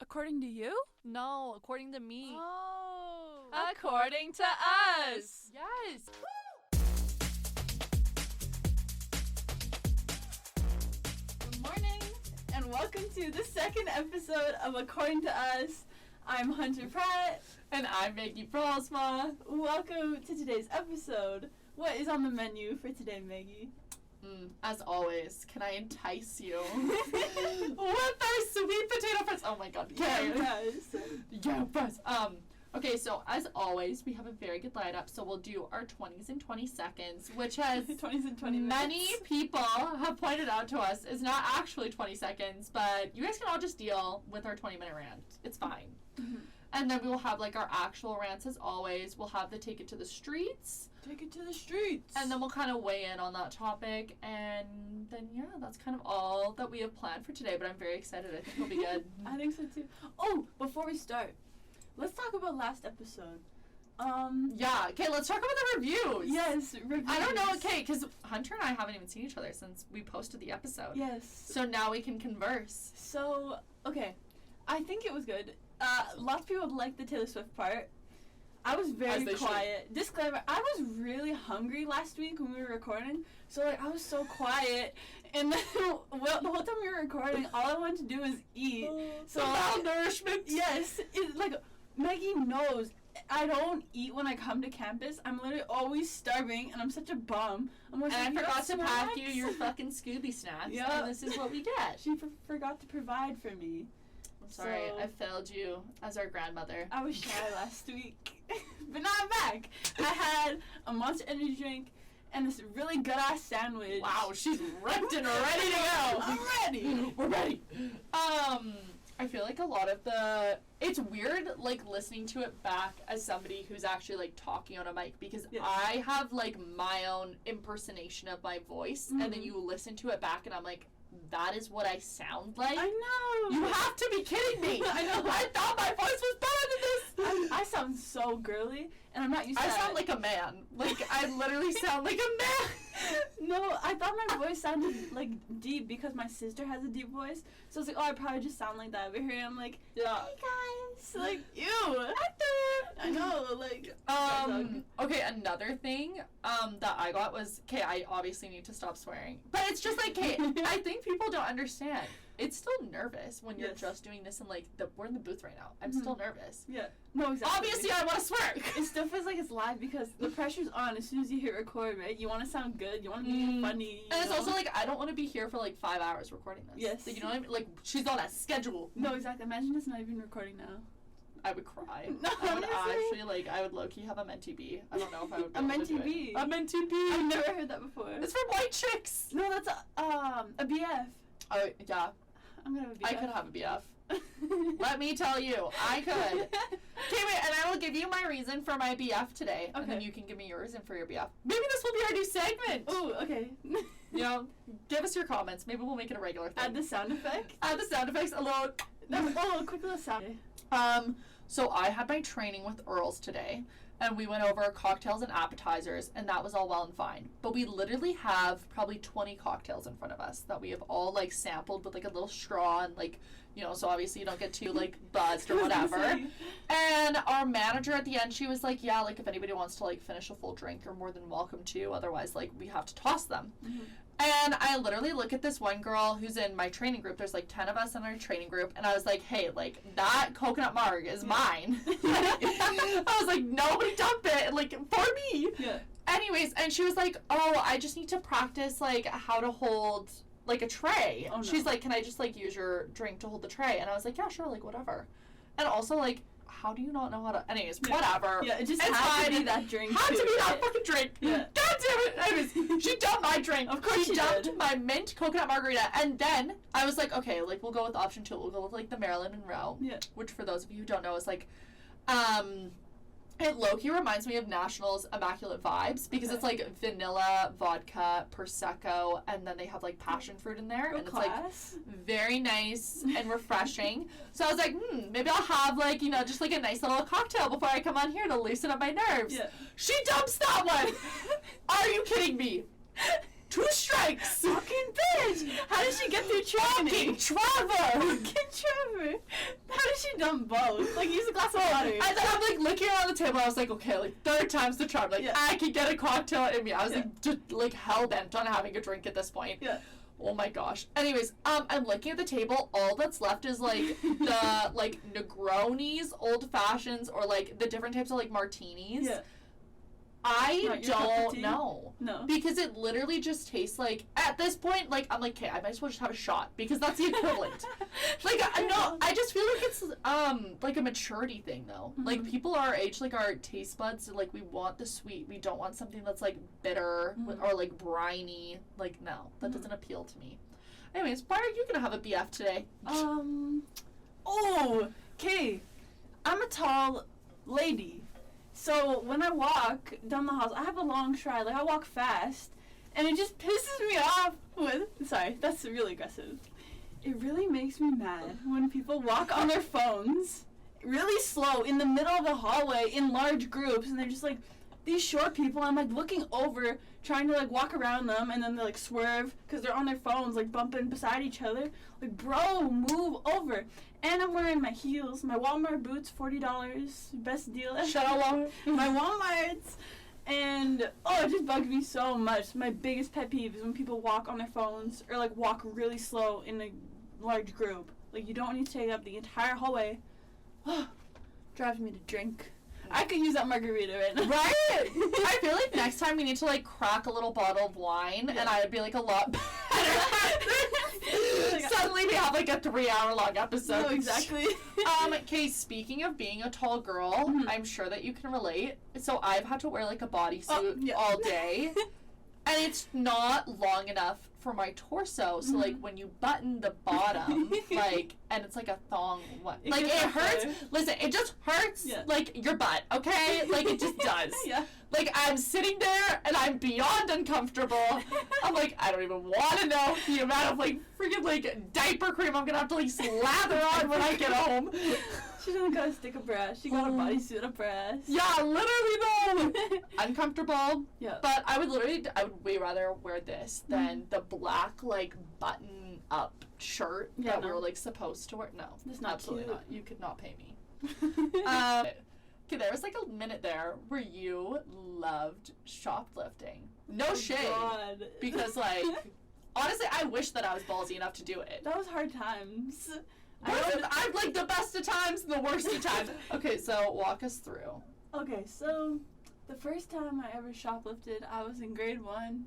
According to you? No, according to me. Oh. According to us. Yes. Good morning, and welcome to the second episode of According to Us. I'm Hunter Pratt. And I'm Maggie Brosma. Welcome to today's episode. What is on the menu for today, Maggie? As always, can I entice you with our sweet potato fries? Oh my god. Yes. Yes. Okay, so as always, we have a very good lineup. So we'll do our 20s in 20 seconds, which has 20s and 20 minutes. many people have pointed out to us is not actually 20 seconds, but you guys can all just deal with our 20-minute rant. It's fine. Mm-hmm. And then we will have like our actual rants as always. We'll have the take it to the streets. Take it to the streets. And then we'll kind of weigh in on that topic. And then, yeah, that's kind of all that we have planned for today. But I'm very excited. I think it'll be good. I think so too. Oh, before we start, let's talk about last episode. Yeah, okay, let's talk about the reviews. Yes, reviews. I don't know, okay, because Hunter and I haven't even seen each other since we posted the episode. Yes. So now we can converse. So, okay, I think it was good. Lots of people liked the Taylor Swift part. I was very quiet. Disclaimer, I was really hungry last week when we were recording, so like I was so quiet, and then well, the whole time we were recording, all I wanted to do was eat. So malnourishment. Yes, it's like Maggie knows I don't eat when I come to campus. I'm literally always starving, and I'm such a bum. I'm always And I like, forgot to pack you snacks?" your fucking Scooby snacks. Yeah. And this is what we get. She forgot to provide for me. I'm sorry, So- I failed you as our grandmother. I was shy last week, but now I'm back. I had a Monster Energy drink and this really good ass sandwich. Wow, she's ripped and ready to go. I'm ready. We're ready. I feel like a lot of it's weird like listening to it back as somebody who's actually like talking on a mic because Yes. I have like my own impersonation of my voice and then Mhm. you listen to it back and I'm like, that is what I sound like. I know. You have to be kidding me. I know. I thought my voice was better than this. I sound so girly, and I'm not used to I that. sound like a man. Like, I literally sound like a man. No, I thought my voice sounded like deep because my sister has a deep voice. So I was like, oh, I probably just sound like that. But here I'm like, Yeah. hey guys, like, ew. I know, like. Okay, another thing, that I got was, okay, I obviously need to stop swearing. But it's just like, okay, I think people don't understand. It's still nervous when you're Yes. just doing this and like, we're in the booth right now. I'm Mhm. still nervous. Yeah. No, exactly. Obviously, I want to swear. It still feels like it's live because the pressure's on as soon as you hit record, right? You want to sound good. You want to be funny. you And it's know? also like, I don't want to be here for like 5 hours recording this. Yes. Like, you know what I mean? Like, she's on a schedule. No, exactly. Imagine it's not even recording now. I would cry. No, I would honestly. actually, like, I would low-key have a mentee bee. I don't know if I would be A able to do mentee bee? it. A mentee bee. I've never heard that before. It's for white chicks. No, that's a BF. Oh, yeah. I'm gonna have a BF. I could have a BF. Let me tell you, I could. Okay, wait, and I will give you my reason for my BF today, and then Okay. you can give me your reason for your BF. Maybe this will be our new segment. Ooh, okay. You know, give us your comments. Maybe we'll make it a regular thing. Add the sound effect. Add the sound effects. A little. Oh, quick little sound. So I had my training with Earls today, and we went over cocktails and appetizers, and that was all well and fine. But we literally have probably 20 cocktails in front of us that we have all like sampled with like a little straw and like, you know, so obviously you don't get too like buzzed or whatever. And our manager at the end, she was like, yeah, like if anybody wants to like finish a full drink, you're more than welcome to. Otherwise, like we have to toss them. Mhm. And I literally look at this one girl who's in my training group. There's like 10 of us in our training group. And I was like, hey, like that coconut marg is mine. I was like, nobody dump it, like for me. Yeah. Anyways, and she was like, oh, I just need to practice like how to hold like a tray. Oh, no. She's like, can I just like use your drink to hold the tray? And I was like, yeah, sure, like whatever. And also like, how do you not know how to? Anyways, Yeah. whatever. Yeah, it just It's had to fine. be that drink. Had too, to be that right? fucking drink. Yeah. God damn it. Anyways, she dumped my drink. Of course she dumped did. my mint coconut margarita. And then I was like, okay, like we'll go with option 2. We'll go with like the Marilyn Monroe. Yeah. Which for those of you who don't know is like, it low-key reminds me of National's Immaculate Vibes because Okay. it's like vanilla, vodka, Prosecco, and then they have like passion fruit in there. Go And it's like class. very nice and refreshing. So I was like, maybe I'll have like, you know, just like a nice little cocktail before I come on here to loosen up my nerves. Yeah. She dumps that one. Are you kidding me? 2 strikes. Fucking bitch! How did she get through training? Fucking Trevor. Fucking Trevor! How did she done both? Like, use a glass of water. And then I'm like looking around the table. I was like, okay, like third time's the charm. Like I can get a cocktail in me. I was like just like hell bent on having a drink at this point. Yeah. Oh my gosh. Anyways, I'm looking at the table. All that's left is like the like Negronis, old fashions, or like the different types of like martinis. Yeah. I don't know. No. Because it literally just tastes like, at this point, like, I'm like, okay, I might as well just have a shot, because that's the equivalent. Like, no, I just feel like it's, like a maturity thing, though. Mm-hmm. Like, people our age, like, our taste buds, like, we want the sweet. We don't want something that's, like, bitter, or, like, briny. Like, no, that doesn't appeal to me. Anyways, why are you gonna have a BF today? Okay. I'm a tall lady. So when I walk down the halls, I have a long stride. Like, I walk fast, and it just pisses me off sorry, that's really aggressive. It really makes me mad when people walk on their phones really slow in the middle of the hallway in large groups, and they're just like, these short people, I'm like looking over, trying to like walk around them, and then they like swerve because they're on their phones, like bumping beside each other. Like, bro, move over. And I'm wearing my heels, my Walmart boots, $40, best deal ever. Shout out Walmart. My Walmarts. And, it just bugs me so much. My biggest pet peeve is when people walk on their phones or, like, walk really slow in a large group. Like, you don't need to take up the entire hallway. Drives me to drink. I could use that margarita right now. Right? I feel like next time we need to, like, crack a little bottle of wine, and I'd be, like, a lot better. Suddenly we have, like, a 3-hour-long episode. No, exactly. Okay, speaking of being a tall girl, I'm sure that you can relate. So I've had to wear, like, a bodysuit all day, and it's not long enough for my torso. So, like, when you button the bottom, like, and it's like a thong, like, it hurts. Listen, it just hurts, like, your butt, okay? Like, it just does. Like, I'm sitting there, and I'm beyond uncomfortable. I'm like, I don't even want to know the amount of, like, freaking, like, diaper cream I'm gonna have to, like, slather on when I get home. She doesn't got a stick of brass. She got a bodysuit of brass. Yeah, literally, though. Uncomfortable. Yeah. But I would way rather wear this than the black, like, button-up shirt that we were, like, supposed to wear. No, that's not absolutely cute. not. You could not pay me. Okay, there was, like, a minute there where you loved shoplifting. No shade. God. Because, like, honestly, I wish that I was ballsy enough to do it. That was hard times. I'm like the best of times and the worst of times. Okay, so walk us through. Okay, so the first time I ever shoplifted, I was in grade 1,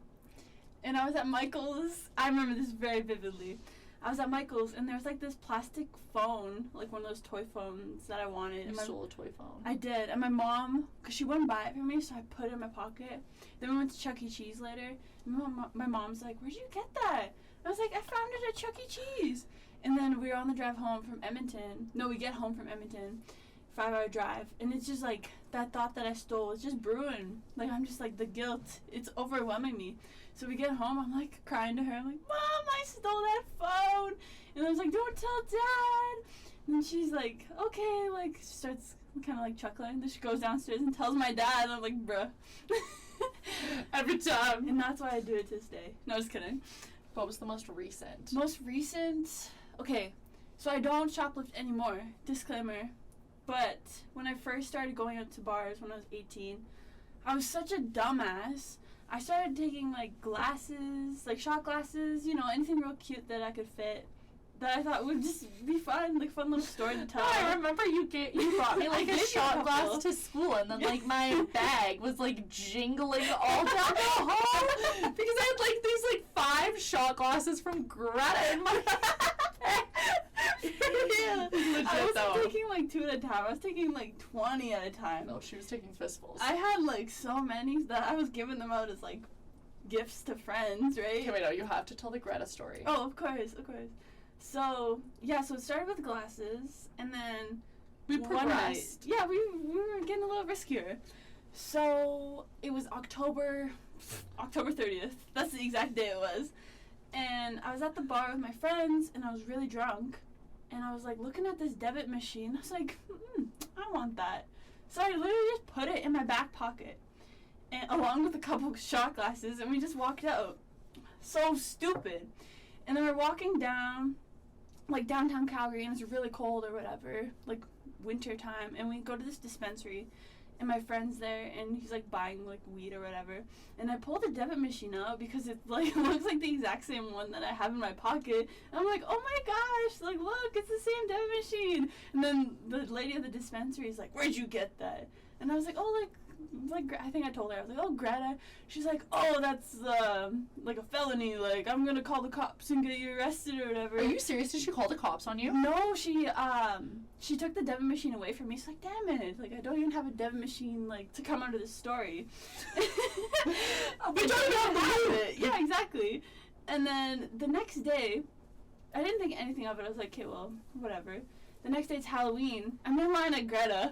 and I was at Michael's. I remember this very vividly. I was at Michael's, and there was like this plastic phone, like one of those toy phones that I wanted. You stole a toy phone. I did, and my mom, because she wouldn't buy it for me, so I put it in my pocket. Then we went to Chuck E. Cheese later, and my mom's like, "Where'd you get that?" I was like, "I found it at Chuck E. Cheese." And then we were on the drive home from Edmonton. No, we get home from Edmonton, 5-hour drive, and it's just like that thought that I stole is just brewing. Like, I'm just like, the guilt, it's overwhelming me. So we get home, I'm like crying to her. I'm like, "Mom, I stole that phone." And I was like, "Don't tell Dad." And then she's like, "Okay," like, she starts kind of like chuckling. Then she goes downstairs and tells my dad. I'm like, bruh. Every time. And that's why I do it to this day. No, just kidding. What was the most recent? Most recent? Okay, so I don't shoplift anymore. Disclaimer. But when I first started going out to bars when I was 18, I was such a dumbass. I started taking, like, glasses, like shot glasses, you know, anything real cute that I could fit that I thought would just be fun, like, fun little story to tell. No, I remember you brought me, like, a shot glass to school, and then, like, my bag was, like, jingling all down the hall because I had, like, these, like, 5 shot glasses from Greta in my Yeah. I wasn't taking, like, 2 at a time. I was taking, like, 20 at a time. No, she was taking fistfuls. I had, like, so many that I was giving them out as, like, gifts to friends, right? Okay, wait, no, you have to tell the Greta story. Oh, of course. So, yeah, so it started with glasses, and then we progressed. Yeah, we were getting a little riskier. So, it was October 30th. That's the exact day it was. And I was at the bar with my friends, and I was really drunk. And I was, like, looking at this debit machine. I was like, I want that. So I literally just put it in my back pocket, and along with a couple shot glasses, and we just walked out. So stupid. And then we're walking down, like downtown Calgary, and it's really cold or whatever, like winter time, and we go to this dispensary, and my friend's there, and he's like buying like weed or whatever, and I pull the debit machine out because it like looks like the exact same one that I have in my pocket, and I'm like, oh my gosh, like look, it's the same debit machine. And then the lady at the dispensary is like, where'd you get that? And I was like, oh, like I think I told her, I was like, oh, Greta. She's like, oh, that's like a felony, like I'm gonna call the cops and get you arrested or whatever. Are you serious? Did she call the cops on you? No, she took the debit machine away from me. She's like, damn it, like I don't even have a debit machine like to come out of this story. We don't even have it. Yeah, exactly. And then the next day, I didn't think anything of it. I was like, okay, well, whatever. The next day it's Halloween. I'm in line at Greta.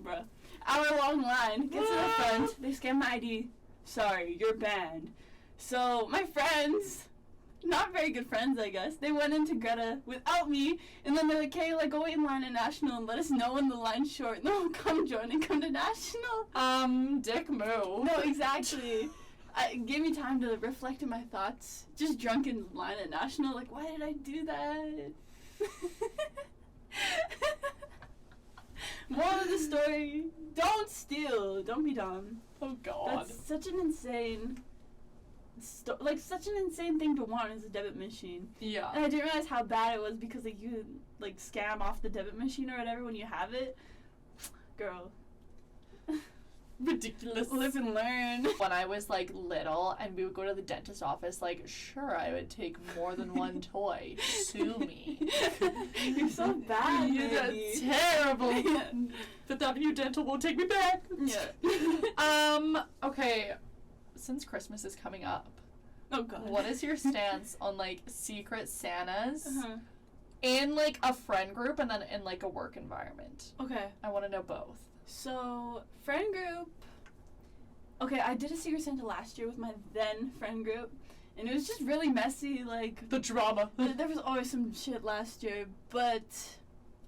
Bruh. Hour-long line. Get to the front. They scan my ID. Sorry, you're banned. So my friends, not very good friends, I guess, they went into Greta without me, and then they're like, hey, like, go wait in line at National and let us know when the line's short, and then we'll come join and come to National. Dick move. No, exactly. It gave me time to reflect on my thoughts. Just drunk in line at National, like, why did I do that? Moral of the story, don't steal. Don't be dumb. Oh, God. That's such an insane, such an insane thing to want is a debit machine. Yeah. And I didn't realize how bad it was because, like, you, like, scam off the debit machine or whatever when you have it. Girl. Ridiculous. Live and learn. When I was like little and we would go to the dentist office, like sure I would take more than one toy. Sue me. You're so bad. You're baby. terrible. But that new dental won't take me back. Yeah. Okay. Since Christmas is coming up, oh God. what is your stance on like Secret Santas Uh-huh. in like a friend group and then in like a work environment? Okay. I want to know both. So, friend group. Okay, I did a Secret Santa last year with my then friend group, and it was just really messy. Like, The drama. there was always some shit last year, but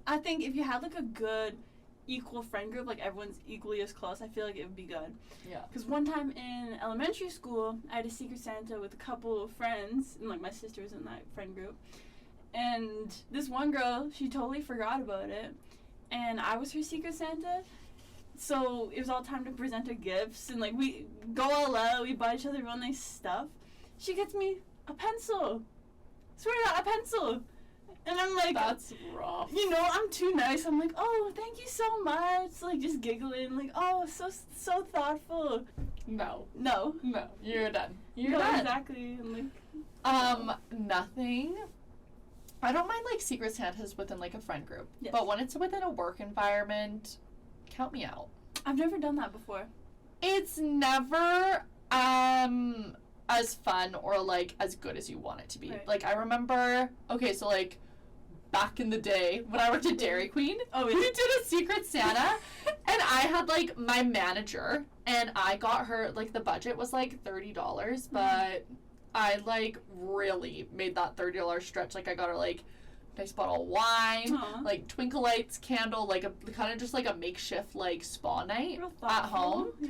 I think if you had like a good, equal friend group, like everyone's equally as close, I feel like it would be good. Yeah. Because one time in elementary school, I had a Secret Santa with a couple of friends, and like my sister was in that friend group. And this one girl, she totally forgot about it, and I was her Secret Santa. So it was all time to present her gifts, and like we go all out, we buy each other real nice stuff. She gets me a pencil. Swear to God, a pencil. And I'm like, That's rough. you know, I'm too nice. I'm like, oh, thank you so much. Like just giggling, like, oh, so thoughtful. No. No. No. You're done. You're No, done. exactly. I'm like, Nothing. I don't mind like Secret Santas within like a friend group. Yes. But when it's within a work environment, count me out. I've never done that before. It's never as fun or like as good as you want it to be. Right. Like I remember, okay, so like back in the day when I worked at Dairy Queen, we did a Secret Santa and I had like my manager and I got her like the budget was like $30, but I like really made that $30 stretch. Like I got her like nice bottle of wine, Aww. like twinkle lights, candle, like a kind of just like a makeshift like spa night Real at thoughtful. home. Yeah.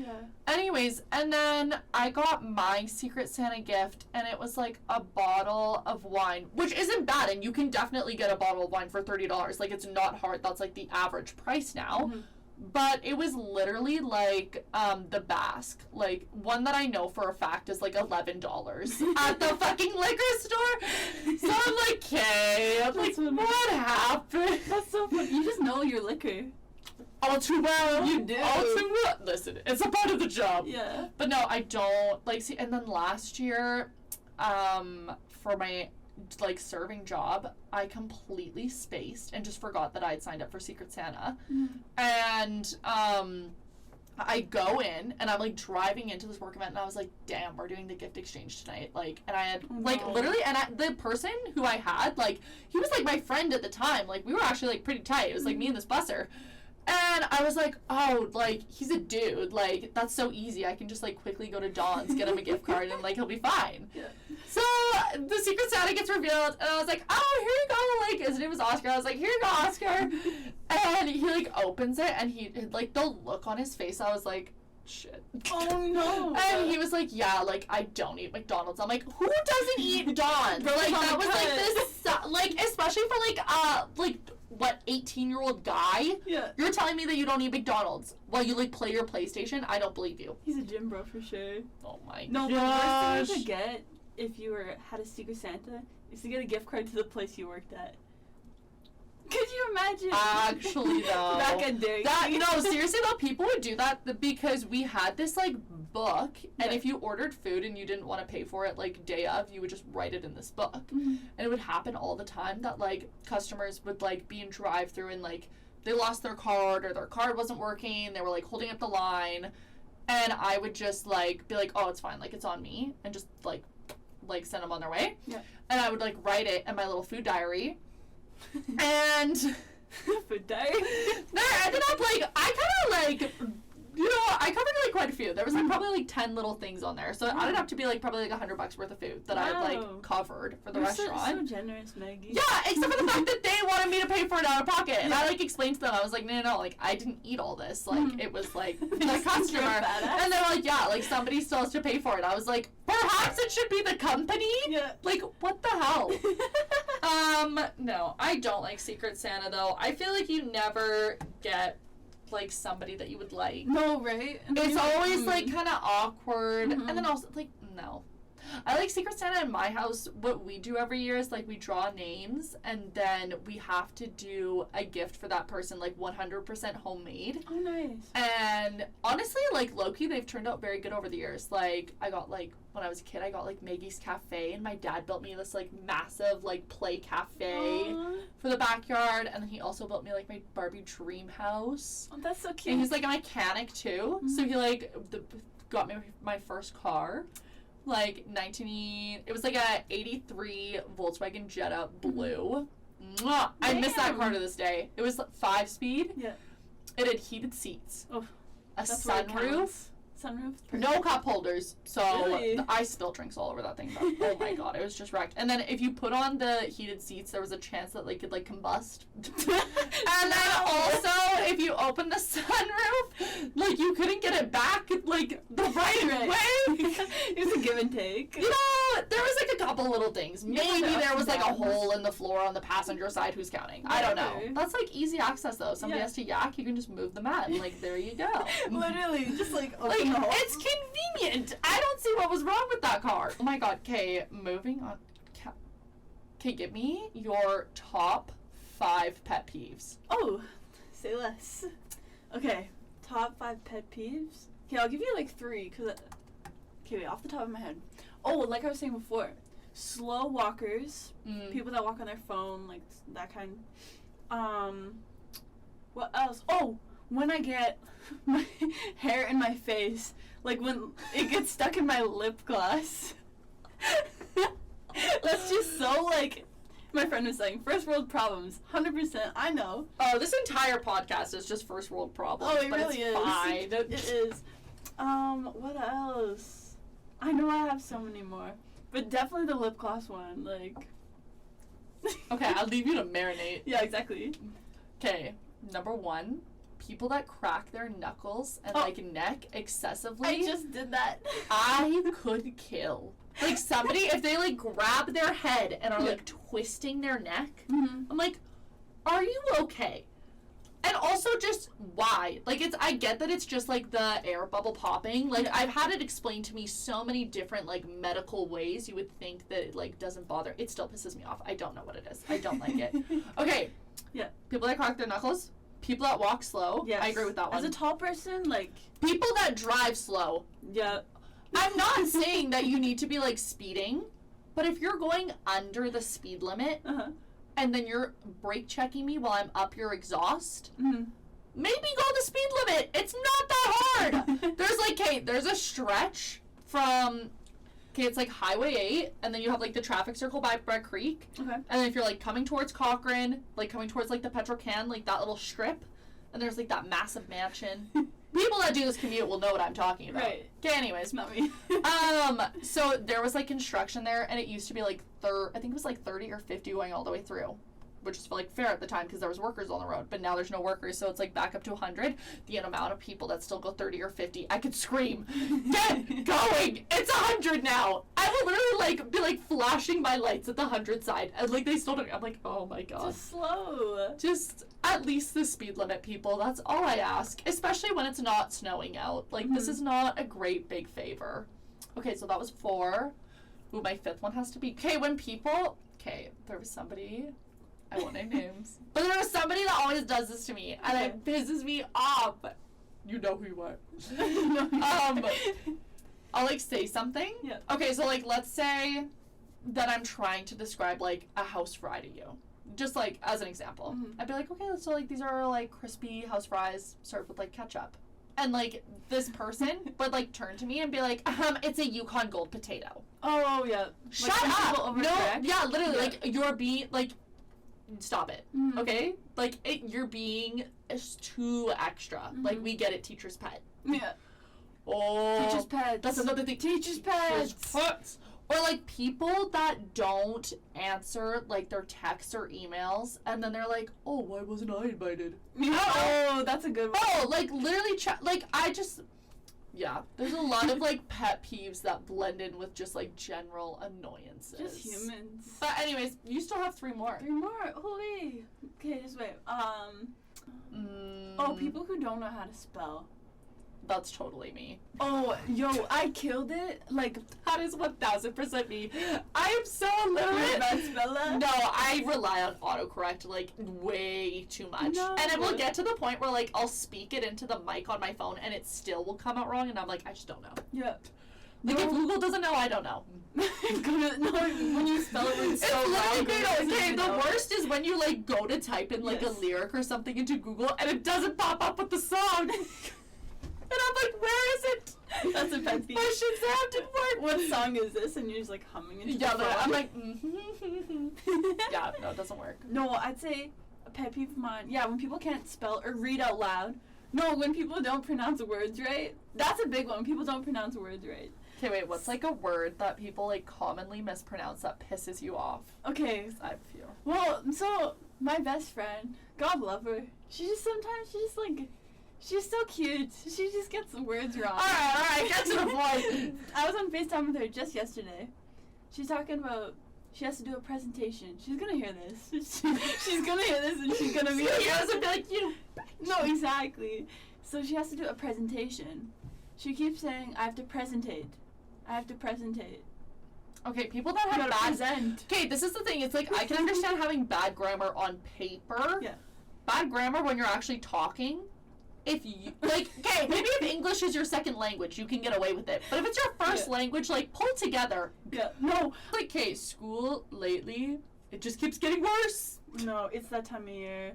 Anyways, and then I got my Secret Santa gift, and it was like a bottle of wine, which isn't bad, and you can definitely get a bottle of wine for $30. Like, it's not hard. That's like the average price now. Mhm. But it was literally like the Basque, like one that I know for a fact is like $11 at the fucking liquor store. So I'm like, okay, I'm like, what happened? That's so funny. You just know your liquor. All too well. You do. All too well. Listen, it's a part of the job. Yeah. But no, I don't like see. And then last year, for my like serving job, I completely spaced and just forgot that I had signed up for Secret Santa. And I go in and I'm like driving into this work event and I was like, damn, we're doing the gift exchange tonight. Like, and I had like literally, and the person who I had, like, he was like my friend at the time. Like, we were actually like pretty tight. It was like me and this busser. And I was like, oh, like, he's a dude. Like, that's so easy. I can just, like, quickly go to Don's, get him a gift card, and, like, he'll be fine. Yeah. So, the Secret Santa gets revealed, and I was like, oh, here you go. Like, his name was Oscar. I was like, here you go, Oscar. And he, like, opens it, and he, like, the look on his face, I was like, shit. Oh no. And he was like, yeah, like, I don't eat McDonald's. I'm like, who doesn't eat Don's? Like, that was like this, like, especially for like, what, 18-year-old guy? Yeah. You're telling me that you don't eat McDonald's while you, like, play your PlayStation? I don't believe you. He's a gym bro for sure. Oh my No, gosh. but the worst thing to get if you had a Secret Santa is to get a gift card to the place you worked at. Could you imagine? Actually, though. Back in day. No, seriously, though, people would do that because we had this, like, book, and if you ordered food and you didn't want to pay for it, like, day of, you would just write it in this book. Mm-hmm. And it would happen all the time that, like, customers would, like, be in drive-thru and, like, they lost their card or their card wasn't working, they were, like, holding up the line, and I would just, like, be like, oh, it's fine, like, it's on me, and just, like, send them on their way. Yeah. And I would, like, write it in my little food diary. And food diary. there ended up like I kind of like, you know, I covered like quite a few. There was like probably like 10 little things on there, so it added up to be like probably like $100 worth of food that I had like covered for the restaurant. So generous, Maggie. Yeah, except for the fact that they wanted me to pay for it out of pocket, and I like explained to them, I was like, no, like I didn't eat all this, like it was like the customer, and they were like, yeah, like somebody still has to pay for it. I was like, perhaps it should be the company. Yeah. Like what the hell? No, I don't like Secret Santa though. I feel like you never get like somebody that you would like. No, right? It's always like kind of awkward, and then also like no. I like Secret Santa in my house. What we do every year is like we draw names, and then we have to do a gift for that person, like 100% homemade. Oh, nice. And honestly, like low-key, they've turned out very good over the years. Like I got like when I was a kid, I got like Maggie's Cafe, and my dad built me this like massive like play cafe for the backyard, and then he also built me like my Barbie dream house. Oh, that's so cute. And he's like a mechanic too, so he like got me my first car. Like it was like a 83 Volkswagen Jetta blue. Mwah! I miss that car to this day. It was 5-speed. Yeah. It had heated seats. Oh, a sunroof. Sunroof. No cup holders. So Really? I spilled drinks all over that thing. But, oh my god, it was just wrecked. And then if you put on the heated seats, there was a chance that they could like combust. And then also, if you open the sunroof, like you couldn't get it back like the right way. It was a give and take. You know, there was like a couple little things. Maybe there was like a hole in the floor on the passenger side. Who's counting? I don't know. That's like easy access though. Somebody has to yak, you can just move the mat, and like there you go. Literally, just like open the hole. It's convenient. I don't see what was wrong with that car. Oh my god. Okay, moving on. Okay, give me your top 5 pet peeves. Oh, say less. Okay, top 5 pet peeves. Okay, I'll give you like 3 because. Okay, wait, off the top of my head. Oh, like I was saying before, slow walkers, people that walk on their phone, like that kind. What else? Oh, when I get my hair in my face, like when it gets stuck in my lip gloss. That's just so like. My friend was saying, first world problems, 100%. I know. Oh, this entire podcast is just first world problems. Oh, it really is. Fine. It is. What else? I know I have so many more, but definitely the lip gloss one. Like. Okay, I'll leave you to marinate. Yeah, exactly. Okay, number 1, people that crack their knuckles and like neck excessively. I just did that. I could kill. Like somebody, if they like grab their head and are like twisting their neck, I'm like, are you okay? And also just why? Like I get that it's just like the air bubble popping. Like I've had it explained to me so many different like medical ways. You would think that it like doesn't bother. It still pisses me off. I don't know what it is. I don't like it. Okay. Yeah. People that crack their knuckles. People that walk slow. Yes. I agree with that one. As a tall person, like. People that drive slow. Yeah. I'm not saying that you need to be like speeding, but if you're going under the speed limit and then you're brake checking me while I'm up your exhaust, maybe go the speed limit. It's not that hard. There's like, there's a stretch from, it's like Highway 8, and then you have like the traffic circle by Bread Creek. Okay. And then if you're like coming towards Cochrane, like coming towards like the Petro-Can, like that little strip, and there's like that massive mansion. People that do this commute will know what I'm talking about. Right. Okay, anyways. Not me. So there was like construction there, and it used to be like I think it was like 30 or 50 going all the way through. which is like fair at the time because there was workers on the road, but now there's no workers, so it's like back up to 100. The amount of people that still go 30 or 50, I could scream, get going, it's 100 now. I would literally like be like flashing my lights at the 100 side, and like they still don't. I'm like, oh my god, just slow, just at least the speed limit, people. That's all I ask, especially when it's not snowing out. Like this is not a great big favor. Okay, so that was 4. Ooh, my 5th one has to be, okay, when people, okay, there was somebody, I won't name names, but there was somebody that always does this to me, and it pisses me off. You know who you are. I'll like say something. Yeah. Okay, so like let's say that I'm trying to describe like a house fry to you. Just like as an example. I'd be like, okay, so like these are like crispy house fries served with like ketchup. And like this person would like turn to me and be like, it's a Yukon Gold potato. Oh yeah. Shut up. No, yeah, literally, like you're being like, stop it. Okay? Like you're being too extra. Like we get it, teacher's pet. Yeah. Oh, teacher's pets. That's another thing. Teacher's pets. Or like people that don't answer like their texts or emails, and then they're like, "Oh, why wasn't I invited?" Oh, that's a good one. Oh, like literally, like I just, yeah. There's a lot of like pet peeves that blend in with just like general annoyances. Just humans. But anyways, you still have 3 more. 3 more. Holy. Okay, just wait. Oh, people who don't know how to spell. That's totally me. Oh, yo, I killed it. Like, that is 1000% me. I am so illiterate. No, I rely on autocorrect like way too much. No. And it will get to the point where like I'll speak it into the mic on my phone and it still will come out wrong, and I'm like, I just don't know. Yeah. Like if Google doesn't know, I don't know. No, when you spell it, it's so okay, the worst is when you like go to type in like a lyric or something into Google and it doesn't pop up with the song. And I'm like, where is it? That's a pet peeve. My Shazam didn't work. What song is this? And you're just like humming into the phone. I'm like, yeah, no, it doesn't work. No, I'd say a pet peeve of mine. Yeah, when people can't spell or read out loud. No, when people don't pronounce words right. That's a big one. When people don't pronounce words right. Okay, wait, what's like a word that people like commonly mispronounce that pisses you off? Okay. I have a few. Well, so my best friend, God love her, she's so cute. She just gets the words wrong. Alright, get to the point. I was on FaceTime with her just yesterday. She's talking about she has to do a presentation. She's gonna hear this. She's gonna hear this and she's gonna be like, you. No, exactly. So she has to do a presentation. She keeps saying, I have to presentate. Okay, people that have bad... present. Okay, this is the thing. It's like, I can understand having bad grammar on paper. Yeah. Bad grammar when you're actually talking. If you, like, okay, maybe if English is your second language, you can get away with it. But if it's your first language, like, pull it together. Yeah. No. Like, okay, school lately, it just keeps getting worse. No, it's that time of year.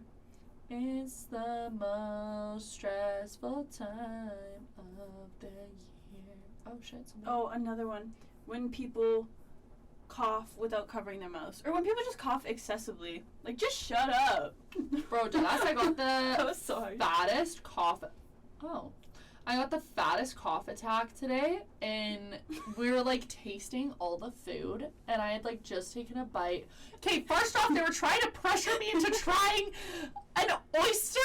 It's the most stressful time of the year. Oh, shit. Oh, another one. When people cough without covering their mouths. Or when people just cough excessively. Like, just shut up. Bro, I got the sorry. fattest cough. Oh. I got the fattest cough attack today, and we were, like, tasting all the food, and I had, like, just taken a bite. Okay, first off, they were trying to pressure me into trying an oyster.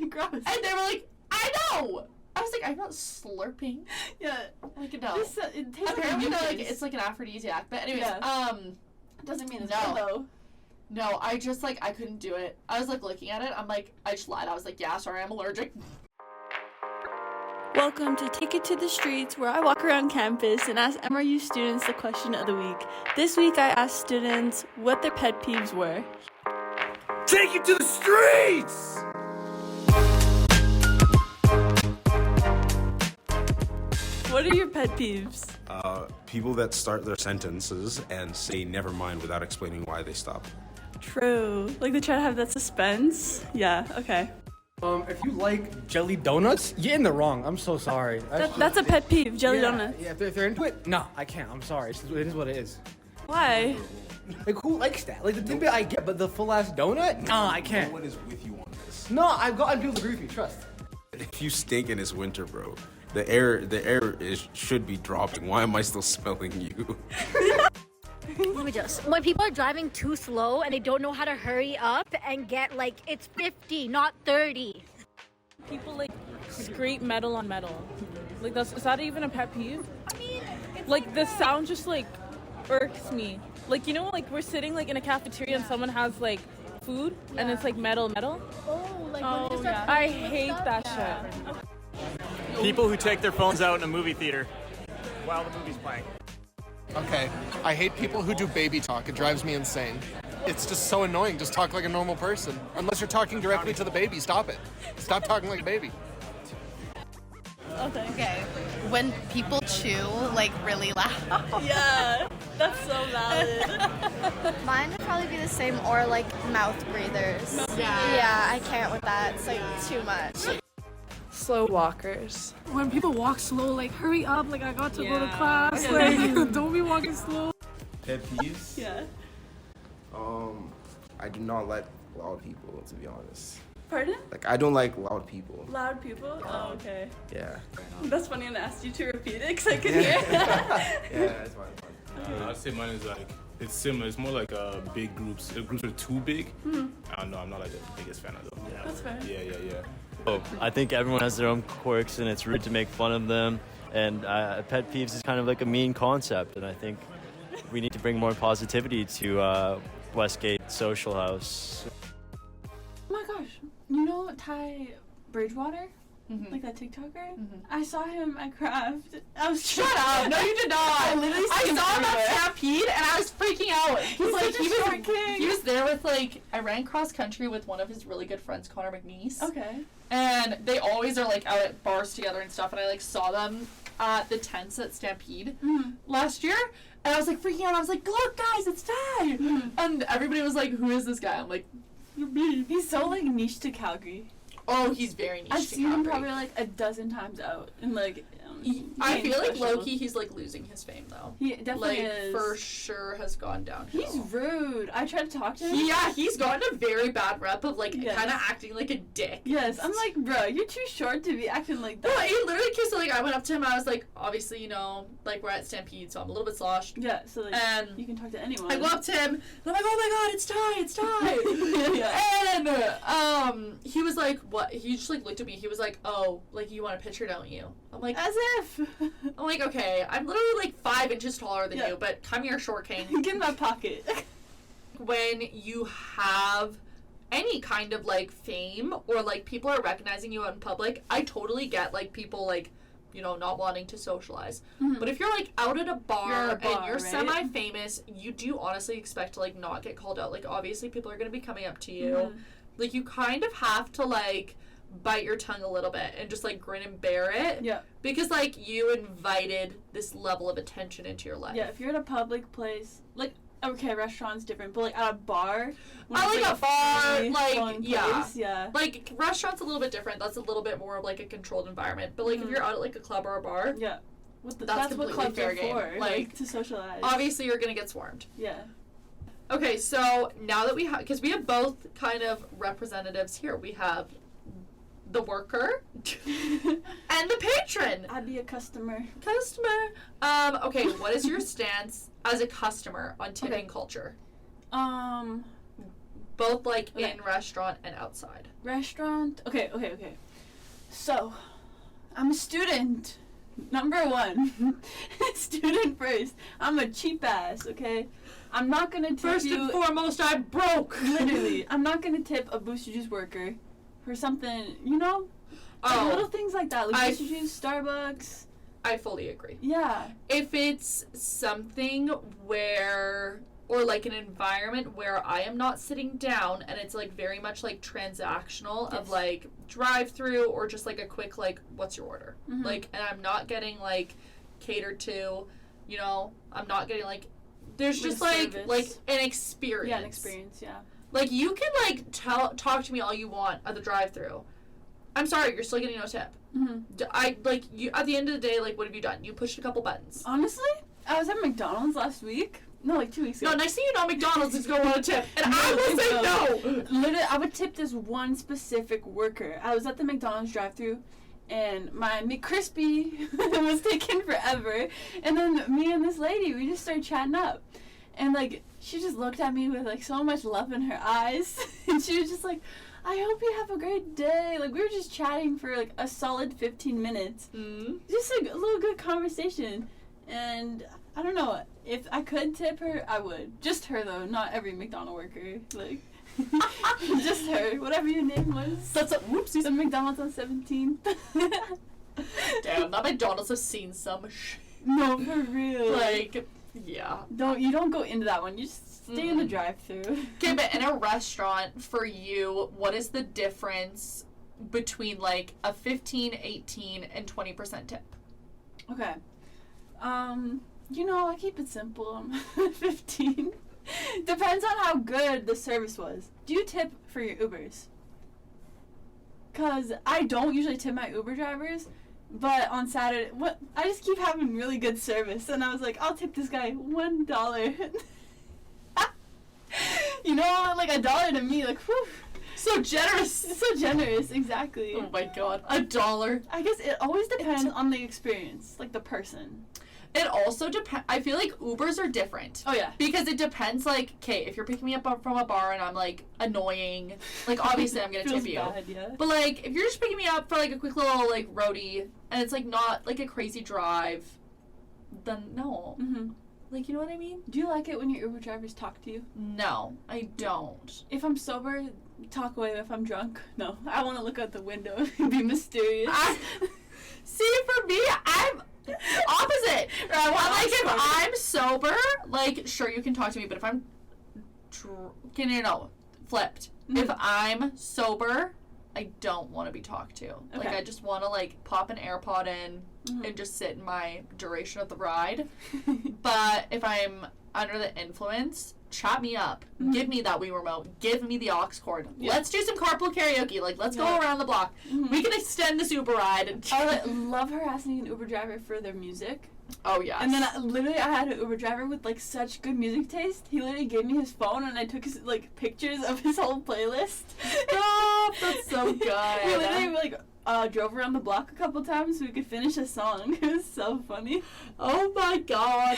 Gross. And they were like, I know! I was like, I'm not slurping. Yeah. Like, no. Just, it tastes apparently, like it's like an aphrodisiac. But anyways, doesn't mean it's good, though. No, I just, like, I couldn't do it. I was, like, looking at it. I'm like, I just lied. I was like, yeah, sorry, I'm allergic. Welcome to Take It to the Streets, where I walk around campus and ask MRU students the question of the week. This week, I asked students what their pet peeves were. Take it to the streets! What are your pet peeves? People that start their sentences and say never mind without explaining why they stopped. True. Like they try to have that suspense. Yeah, okay. If you like jelly donuts, you're in the wrong. I'm so sorry. That's a pet peeve, jelly donuts. Yeah, if they're into it, no, I can't. I'm sorry. It is what it is. Why? Like, who likes that? Like, the tidbit I get, but the full-ass donut? Nah, I can't. No one is with you on this. No, I've gotten people to agree with me, trust. If you stink and it's winter, bro, the air should be dropping. Why am I still smelling you? Let me just. When people are driving too slow and they don't know how to hurry up and get like it's 50, not 30. People like scrape metal on metal. Like is that even a pet peeve? I mean, it's Like the sound just like irks me. Like you know, like we're sitting like in a cafeteria and someone has like food and it's like metal. oh, like Oh when they start yeah, I fighting with hate stuff? that Yeah. shit. People who take their phones out in a movie theater while the movie's playing. Okay, I hate people who do baby talk. It drives me insane. It's just so annoying. Just talk like a normal person. Unless you're talking directly to the baby, stop it. Stop talking like a baby. Okay. When people chew, like, really loud. Yeah, that's so valid. Mine would probably be the same, or like mouth breathers. Yeah, I can't with that. It's like too much. Slow walkers. When people walk slow, like hurry up, like I got to go to Yeah. class, like don't be walking slow. Pet peeves? Yeah. I do not like loud people, to be honest. Pardon? Like, I don't like loud people. Loud people? Oh, okay. Yeah. That's funny, and I asked you to repeat it because I could hear. Yeah, it's fine. I'd say mine is like, it's similar. It's more like big groups. If groups are too big, I don't know. I'm not like the biggest fan of them. Yeah. That's fair. Yeah. Oh, I think everyone has their own quirks and it's rude to make fun of them. And pet peeves is kind of like a mean concept. And I think we need to bring more positivity to Westgate Social House. Oh my gosh. You know Ty Bridgewater? Like that TikToker? I saw him at Craft. I was Shut up! No, you did not. I literally I see him saw him everywhere. at Stampede and I was freaking out. He's like, such a short king. he was there with like, I ran cross country with one of his really good friends, Connor McNeese. Okay. And they always are like out at bars together and stuff. And I like saw them at the tents at Stampede last year. And I was like freaking out. I was like, look guys, it's Ty. And everybody was like, who is this guy? I'm like, me. He's so like niche to Calgary. Oh, he's very niche I've to seen him Calgary. probably like a dozen times out and like. I getting feel like special. low-key he's like losing his fame though. He definitely like is. for sure has gone downhill. He's rude. I tried to talk to him. Yeah, he's gotten a very bad rep of like Yes. kind of acting like a dick. Yes, I'm like, bro, you're too short to be acting like that. Well, he literally kissed. Like I went up to him. I was like, obviously, you know, like we're at Stampede, so I'm a little bit sloshed. Yeah, so like And you can talk to anyone. I go up to him. And I'm like, oh my god, it's Ty, Yeah. And he was like, what? He just like looked at me. He was like, oh, like you want a picture, don't you? I'm like, As if. I'm like, okay, I'm literally like 5 inches taller than Yeah. you, but come here, short king. Get in my pocket. When you have any kind of like fame or like people are recognizing you out in public, I totally get like people like, you know, not wanting to socialize. But if you're like out at a bar, You're at a bar, and you're right? semi-famous, you do honestly expect to like not get called out. Like obviously people are going to be coming up to you. Like you kind of have to like bite your tongue a little bit and just like grin and bear it. Yeah. Because like you invited this level of attention into your life. Yeah, if you're at a public place, like, okay, restaurant's different, but like at a bar. when I it's, like a bar, free like, flowing yeah. place, yeah. Like, restaurant's a little bit different. That's a little bit more of, like, a controlled environment. But, like, if you're out at, like, a club or a bar, Yeah. that's what completely clubs fair are game. for, Like, to socialize. obviously you're going to get swarmed. Yeah. Okay, so now that we have, because we have both kind of representatives here. We have the worker and the patron. I'd be a customer. Okay, what is your stance as a customer on tipping culture? Both, like, Okay. in restaurant and outside. Restaurant. Okay. So, I'm a student. Number one. Student first. I'm a cheap ass, okay? I'm not gonna tip First you. and foremost, I broke. Literally. I'm not gonna tip a Booster Juice worker for something, you know? Oh. Little things like that. Like I- Booster Juice, Starbucks. I fully agree. Yeah. If it's something where, or like an environment where I am not sitting down and it's like very much like transactional of Yes. like drive through or just like a quick like, what's your order? Mhm. Like, and I'm not getting like catered to, you know, I'm not getting like, there's Like just a like service. an experience. Yeah, an experience, yeah. Like you can like talk to me all you want at the drive through. I'm sorry, you're still getting no tip. Mm-hmm. I like you at the end of the day, like what have you done? You pushed a couple buttons. Honestly, I was at McDonald's last week. No, like 2 weeks ago. No, next thing you know, McDonald's is going to want a tip, and I will say no. Literally, I would tip this one specific worker. I was at the McDonald's drive-thru, and my McCrispy was taking forever. And then me and this lady, we just started chatting up. And, like, she just looked at me with, like, so much love in her eyes. And she was just like, I hope you have a great day. Like, we were just chatting for, like, a solid 15 minutes. Just, like, a little good conversation. And I don't know. If I could tip her, I would. Just her, though. Not every McDonald's worker. Like, just her. Whatever your name was. That's a whoopsie. The McDonald's on 17th. Damn, that McDonald's has seen some shit. No, for real. Like, yeah. You don't go into that one. You just stay in the drive-thru. Okay, but in a restaurant, for you, what is the difference between, like, a 15, 18, and 20% tip? Okay. You know, I keep it simple. I'm 15. Depends on how good the service was. Do you tip for your Ubers? Because I don't usually tip my Uber drivers, but on Saturday, I just keep having really good service, and I was like, I'll tip this guy $1. You know, like $1 to me, like, whew. So generous. It's so generous, exactly. Oh my god, $1. I guess it always depends on the experience, like the person. It also depends. I feel like Ubers are different. Oh, yeah. Because it depends, like, okay, if you're picking me up from a bar and I'm, like, annoying, like, obviously I'm going to tip you. Bad, yeah. But, like, if you're just picking me up for, like, a quick little, like, roadie and it's, like, not, like, a crazy drive, then no. Mm-hmm. Like, you know what I mean? Do you like it when your Uber drivers talk to you? No, I don't. If I'm sober, talk away. If I'm drunk, no. I want to look out the window and be mysterious. See, for me, I'm opposite. If I'm sober, like, sure, you can talk to me, but if I'm flipped. Mm-hmm. If I'm sober, I don't want to be talked to. Okay. Like, I just want to, like, pop an AirPod in and just sit in my duration of the ride. But if I'm under the influence, chat me up. Mm-hmm. Give me that Wii remote. Give me the aux cord. Yeah. Let's do some carpool karaoke. Like, let's go around the block. Mm-hmm. We can extend this Uber ride. I love harassing an Uber driver for their music. Oh, yes. And then I had an Uber driver with, like, such good music taste. He literally gave me his phone, and I took his, like, pictures of his whole playlist. Stop! That's so good. We literally, like, drove around the block a couple times so we could finish a song. It was so funny. Oh, my God.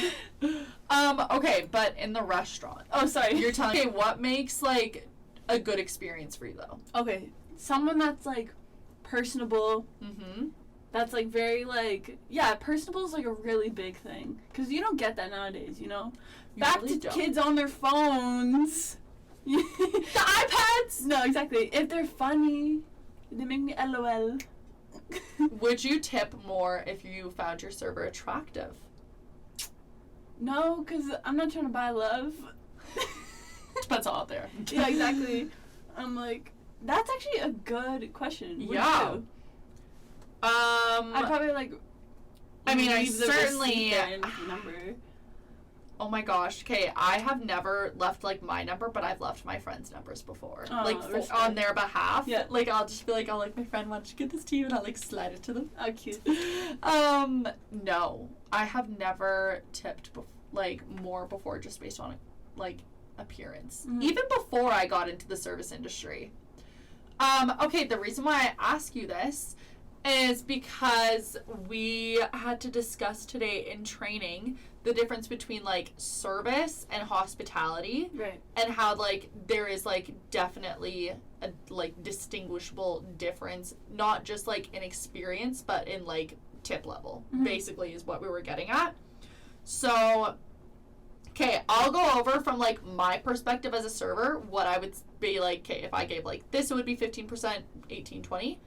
Okay, but in the restaurant. Oh, sorry. You're telling me what makes, like, a good experience for you, though? Okay. Someone that's, like, personable. Mm-hmm. That's, like, very, like, yeah, personable is, like, a really big thing. Because you don't get that nowadays, you know? Back to kids on their phones. The iPads! No, exactly. If they're funny, they make me LOL. Would you tip more if you found your server attractive? No, because I'm not trying to buy love. Depends out there. Yeah, exactly. I'm like, that's actually a good question. Yeah. I'd probably like. I mean, I certainly number. Oh my gosh. Okay, I have never left like my number, but I've left my friends' numbers before, like on their behalf. Yeah. Like I'll just be like, oh, like my friend wants to get this to you, and I'll like slide it to them. Oh, cute. No, I have never tipped more before just based on like appearance, even before I got into the service industry. Okay, the reason why I ask you this is because we had to discuss today in training the difference between like service and hospitality, right? And how like there is like definitely a like distinguishable difference, not just like in experience but in like tip level, basically is what we were getting at. So okay, I'll go over from like my perspective as a server what I would be like, okay, if I gave like this, it would be 15%, 18, 20.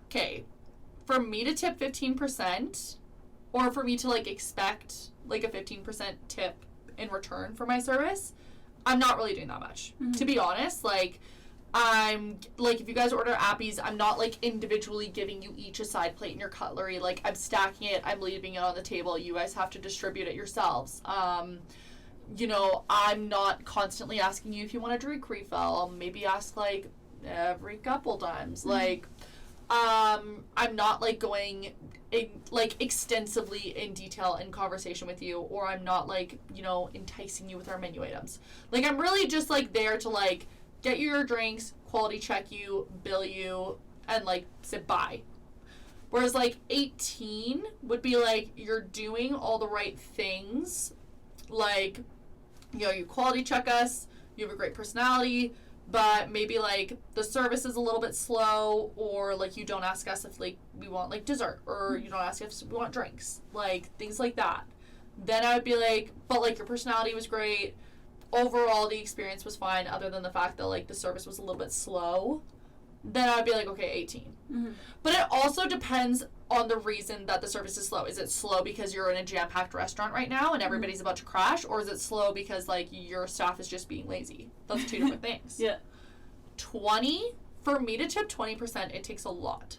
Okay, for me to tip 15%, or for me to like expect like a 15% tip in return for my service, I'm not really doing that much. To be honest, like I'm like, if you guys order Appies, I'm not like individually giving you each a side plate in your cutlery. Like I'm stacking it, I'm leaving it on the table. You guys have to distribute it yourselves. You know, I'm not constantly asking you if you want a drink refill. I'll maybe ask like every couple times. Like I'm not like going like extensively in detail in conversation with you, or I'm not like, you know, enticing you with our menu items. Like I'm really just like there to like get you your drinks, quality check you, bill you, and like sit by. Whereas like 18 would be like you're doing all the right things like, you know, you quality check us, you have a great personality, but maybe like the service is a little bit slow, or like you don't ask us if like we want like dessert, or you don't ask if we want drinks, like things like that. Then I would be like, but like your personality was great, overall the experience was fine, other than the fact that like the service was a little bit slow. Then I would be like, okay, 18. But it also depends on the reason that the service is slow. Is it slow because you're in a jam-packed restaurant right now and everybody's about to crash, or is it slow because like your staff is just being lazy? Those are two different things. 20, for me to tip 20%, it takes a lot.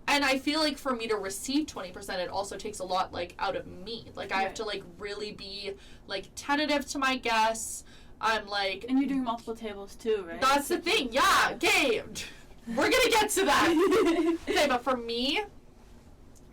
And I feel like for me to receive 20%, it also takes a lot like out of me. Like I have to like really be like tentative to my guests. I'm like, and you're doing multiple tables too, right? That's the thing. Yeah. Okay. We're gonna get to that. Okay, but for me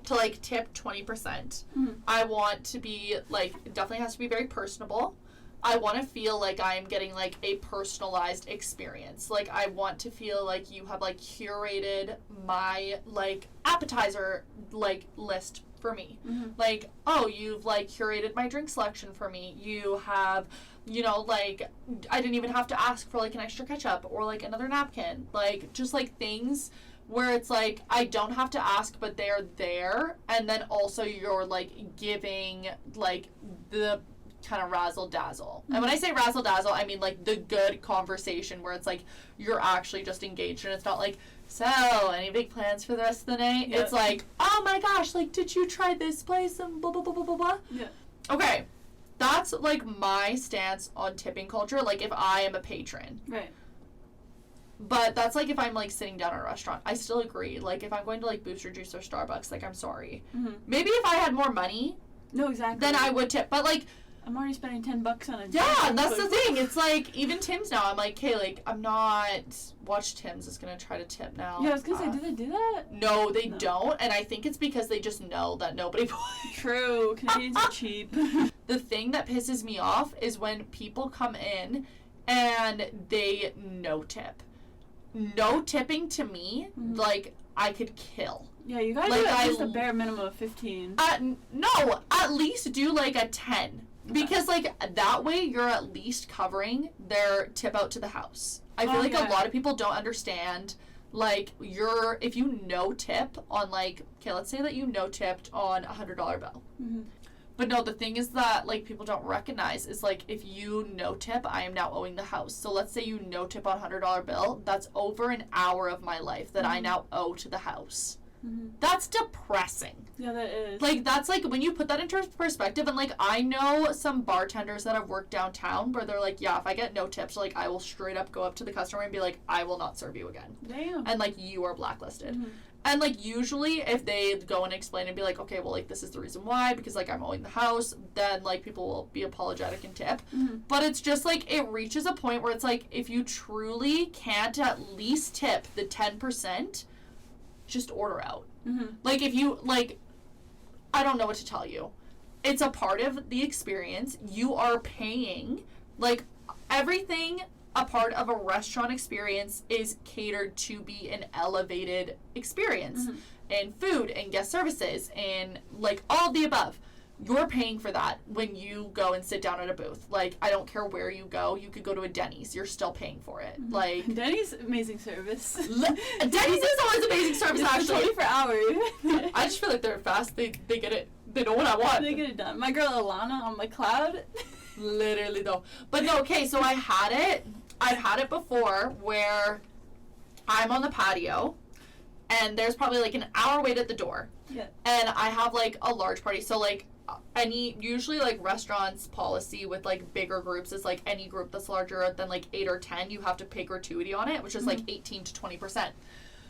to like tip 20%, I want to be like, it definitely has to be very personable. I want to feel like I am getting like a personalized experience. Like I want to feel like you have like curated my like appetizer like list for me. Like, oh, you've like curated my drink selection for me. You have, you know, like I didn't even have to ask for like an extra ketchup or like another napkin. Like just like things where it's like I don't have to ask, but they're there, and then also you're like giving like the kind of razzle dazzle. And when I say razzle dazzle, I mean like the good conversation where it's like you're actually just engaged, and it's not like, so any big plans for the rest of the night? It's like, oh my gosh, like did you try this place and blah blah blah blah blah blah. Okay, that's like my stance on tipping culture, like if I am a patron. But that's like if I'm like sitting down at a restaurant. I still agree. Like if I'm going to like Booster Juice or Starbucks, like I'm sorry. Maybe if I had more money, then I would tip. But like I'm already spending $10 on a that's the thing. It's like even Tim's now. I'm like, hey, like I'm not. Watch Tim's is gonna try to tip now. Yeah, I was gonna say, do they do that? No, they don't, and I think it's because they just know that nobody. True, Canadians are cheap. The thing that pisses me off is when people come in and they no tip. No tipping to me, like I could kill. Yeah, you gotta do at least a bare minimum of 15. No, at least do like a 10. Because like that way you're at least covering their tip out to the house. I feel like a lot of people don't understand, like if you no tip on like, okay, let's say that you no tipped on $100 bill. But no, the thing is that like people don't recognize is like if you no tip, I am now owing the house. So let's say you no tip on $100 bill, that's over an hour of my life that I now owe to the house. That's depressing. Yeah, that is. Like that's like when you put that into perspective, and like I know some bartenders that have worked downtown where they're like, yeah, if I get no tips, like I will straight up go up to the customer and be like, I will not serve you again. Damn. And like you are blacklisted. And like usually if they go and explain and be like, okay, well like this is the reason why, because like I'm owing the house, then like people will be apologetic and tip. But it's just like it reaches a point where it's like if you truly can't at least tip the 10%, just order out. Like if you like, I don't know what to tell you. It's a part of the experience. You are paying, like everything a part of a restaurant experience is catered to be an elevated experience and food and guest services and like all of the above. You're paying for that when you go and sit down at a booth. Like, I don't care where you go. You could go to a Denny's. You're still paying for it. Like Denny's, amazing service. Denny's is always amazing service, actually. 24 hours. I just feel like they're fast. They get it. They know what I want. They get it done. My girl Alana on my cloud. Literally, though. But no, okay, so I've had it before where I'm on the patio and there's probably like an hour wait at the door. Yeah. And I have like a large party. So like usually like restaurants policy with like bigger groups is like any group that's larger than like 8 or 10, you have to pay gratuity on it, which is like 18 to 20%.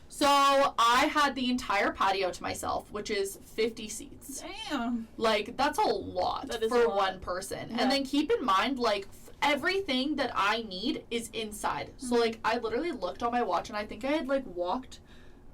So I had the entire patio to myself, which is 50 seats. Damn. Like that's a lot for one person. Yeah. And then keep in mind like everything that I need is inside. So like I literally looked on my watch and I think I had like walked,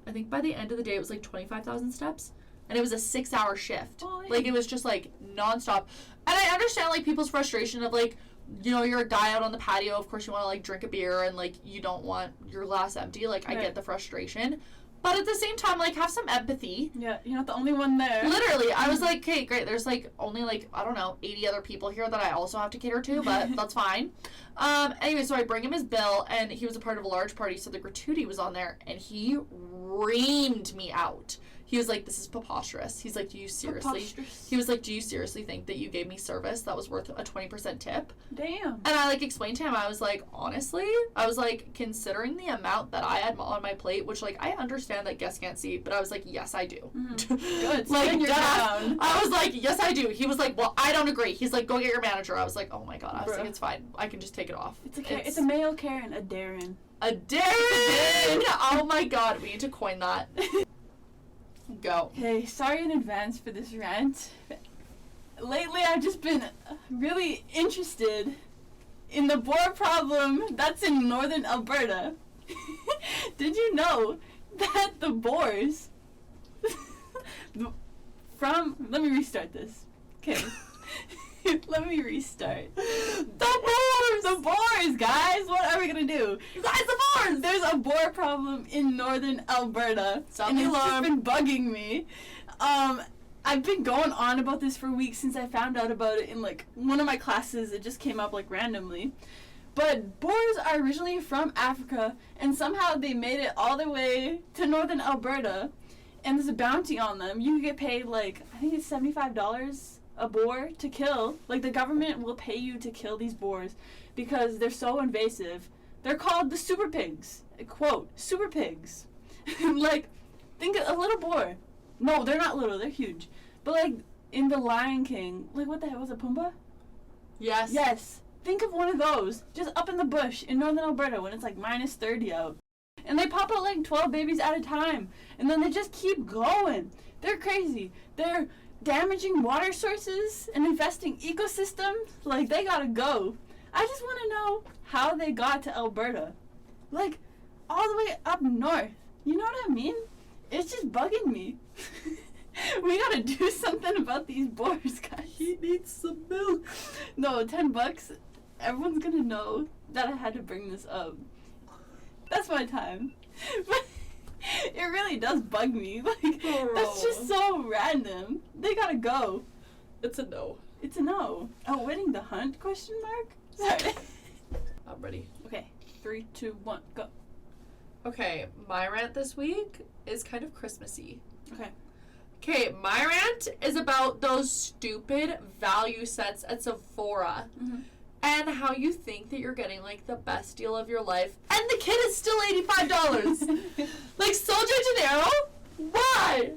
I think by the end of the day it was like 25,000 steps. And it was a 6-hour shift. Oh, yeah. Like, it was just, like, nonstop. And I understand, like, people's frustration of, like, you know, you're a guy out on the patio. Of course, you want to, like, drink a beer and, like, you don't want your glass empty. Like, I get the frustration. But at the same time, like, have some empathy. Yeah, you're not the only one there. Literally, I was like, okay, great. There's, like, only, like, I don't know, 80 other people here that I also have to cater to, but that's fine. Anyway, so I bring him his bill, and he was a part of a large party, so the gratuity was on there, and he reamed me out. He was like, this is preposterous. He's like, do you seriously? He was like, do you seriously think that you gave me service that was worth a 20% tip? Damn. And I, like, explained to him, I was like, honestly, I was like, considering the amount that I had on my plate, which, like, I understand that guests can't see, but I was like, yes, I do. Good. Like, down. I was like, yes, I do. He was like, well, I don't agree. He's like, go get your manager. I was like, oh my God. I was like, it's fine. I can just take it off. It's a male Karen, a Darren. A Darren! Oh my God. We need to coin that. Go. Okay, sorry in advance for this rant. Lately, I've just been really interested in the boar problem that's in northern Alberta. Did you know that the boars let me restart this. Okay. Let me restart. The boars, guys! What are we gonna do? Guys, the boars! There's a boar problem in northern Alberta. Sound and the it's just alarm. been bugging me. I've been going on about this for weeks since I found out about it in, like, one of my classes. It just came up, like, randomly. But boars are originally from Africa, and somehow they made it all the way to northern Alberta, and there's a bounty on them. You can get paid, like, I think it's $75 a boar to kill. Like, the government will pay you to kill these boars because they're so invasive. They're called the super pigs. Quote, super pigs. Like, think of a little boar. No, they're not little, they're huge. But, like, in The Lion King, like, what the hell was it, Pumbaa? Yes. Yes. Think of one of those just up in the bush in northern Alberta when it's like minus 30 out. And they pop out like 12 babies at a time. And then they just keep going. They're crazy. They're damaging water sources and infesting ecosystems. Like, they gotta go. I just want to know how they got to Alberta. Like, all the way up north. You know what I mean? It's just bugging me. We gotta do something about these boars, guys. He needs some milk. No, $10. Everyone's gonna know that I had to bring this up. That's my time. But it really does bug me. Like, that's just so random. They gotta go. It's a no. It's a no. Outwitting the hunt? Question mark? Sorry. I'm ready. Okay. 3, 2, 1, go. Okay, my rant this week is kind of Christmassy. Okay. Okay, my rant is about those stupid value sets at Sephora. Mm-hmm. And how you think that you're getting, like, the best deal of your life. And the kit is still $85. Like, Sol de Janeiro? Why?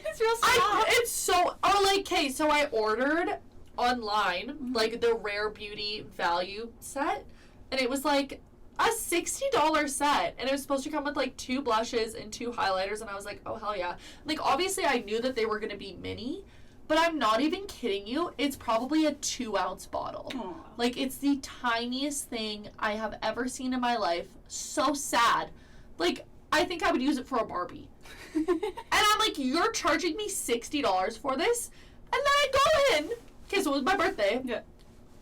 It's real small. It's so... Oh, like, okay, so I ordered online, like, the Rare Beauty value set. And it was, like, a $60 set. And it was supposed to come with, like, 2 blushes and 2 highlighters. And I was like, oh, hell yeah. Like, obviously, I knew that they were going to be mini. But I'm not even kidding you. It's probably a 2-ounce bottle. Aww. Like, it's the tiniest thing I have ever seen in my life. So sad. Like, I think I would use it for a Barbie. And I'm like, you're charging me $60 for this? And then I go in. Okay, so it was my birthday. Yeah.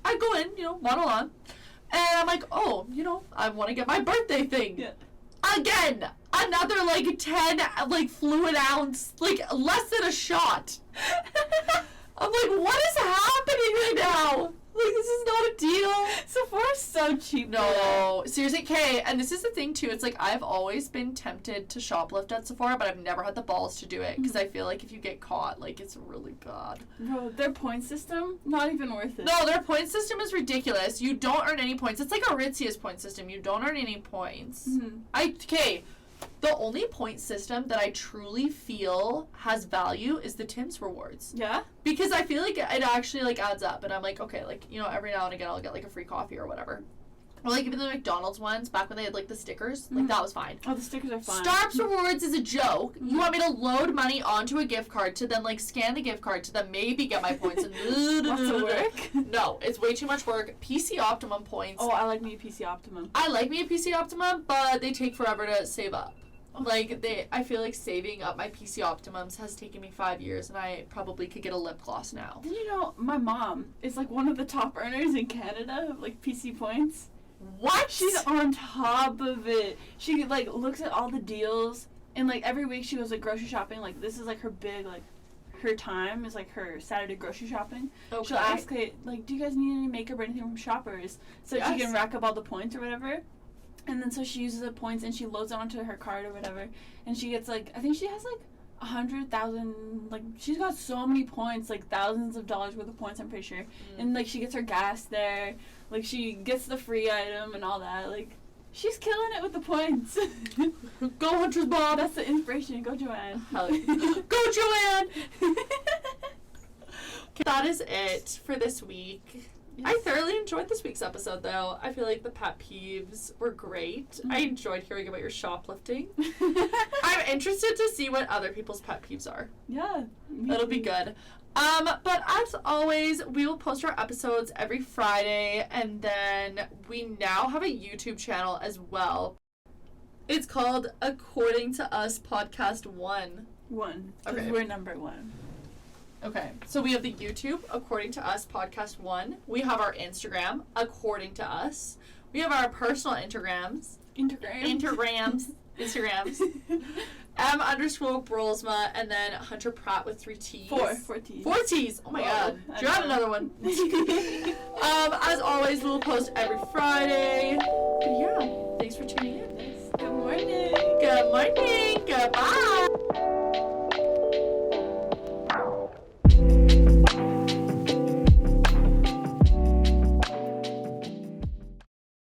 I go in, waddle on. And I'm like, oh, I want to get my birthday thing. Yeah. Again, another, like, 10, like, fluid ounce, like, less than a shot. I'm like, what is happening right now? Like, this is not a deal. Sephora's so cheap. No, seriously, okay, and this is the thing, too. It's like, I've always been tempted to shoplift at Sephora, but I've never had the balls to do it, because I feel like if you get caught, like, it's really bad. Bro, their point system, not even worth it. No, their point system is ridiculous. You don't earn any points. It's like Aritzia's point system. You don't earn any points. Mm-hmm. The only point system that I truly feel has value is the Tim's rewards. Yeah? Because I feel like it actually, like, adds up. And I'm like, okay, like, every now and again I'll get, like, a free coffee or whatever. Or, like, even the McDonald's ones, back when they had, like, the stickers. Like, that was fine. Oh, the stickers are fine. Starbucks rewards is a joke. You want me to load money onto a gift card to then, like, scan the gift card to then maybe get my points. And Lots of work? No, it's way too much work. PC Optimum points. Oh, I like me a PC Optimum. I like me a PC Optimum, but they take forever to save up. Like, I feel like saving up my PC Optimums has taken me 5 years, and I probably could get a lip gloss now. Did you know my mom is, like, one of the top earners in Canada of, like, PC points? What? She's on top of it. She, like, looks at all the deals And like every week she goes like grocery shopping. Like this is like her big like her time is like her Saturday grocery shopping. Okay. She'll ask like, do you guys need any makeup or anything from Shoppers? So she can rack up all the points or whatever. And then so she uses the points and she loads it onto her card or whatever. And she gets like, I think she has like 100,000, like she's got so many points, like thousands of dollars worth of points, I'm pretty sure. And like she gets her gas there, like she gets the free item and all that. Like she's killing it with the points. Go Hunter's Bob. That's the inspiration. Go Joanne. Go Joanne. That is it for this week. Yes. I thoroughly enjoyed this week's episode, though. I feel like the pet peeves were great. Mm-hmm. I enjoyed hearing about your shoplifting. I'm interested to see what other people's pet peeves are. Yeah. That'll be good. But as always, we will post our episodes every Friday, and then we now have a YouTube channel as well. It's called According to Us Podcast 1. Because we're number 1. Okay, so we have the YouTube, According to Us Podcast 1. We have our Instagram, According to Us. We have our personal Instagrams. M_Brolsma, and then Hunter Pratt with 3 T's. 4 T's. 4 T's. Oh my God. Do you have another one? As always, we'll post every Friday. But yeah, thanks for tuning in. Good morning. Good morning. Goodbye.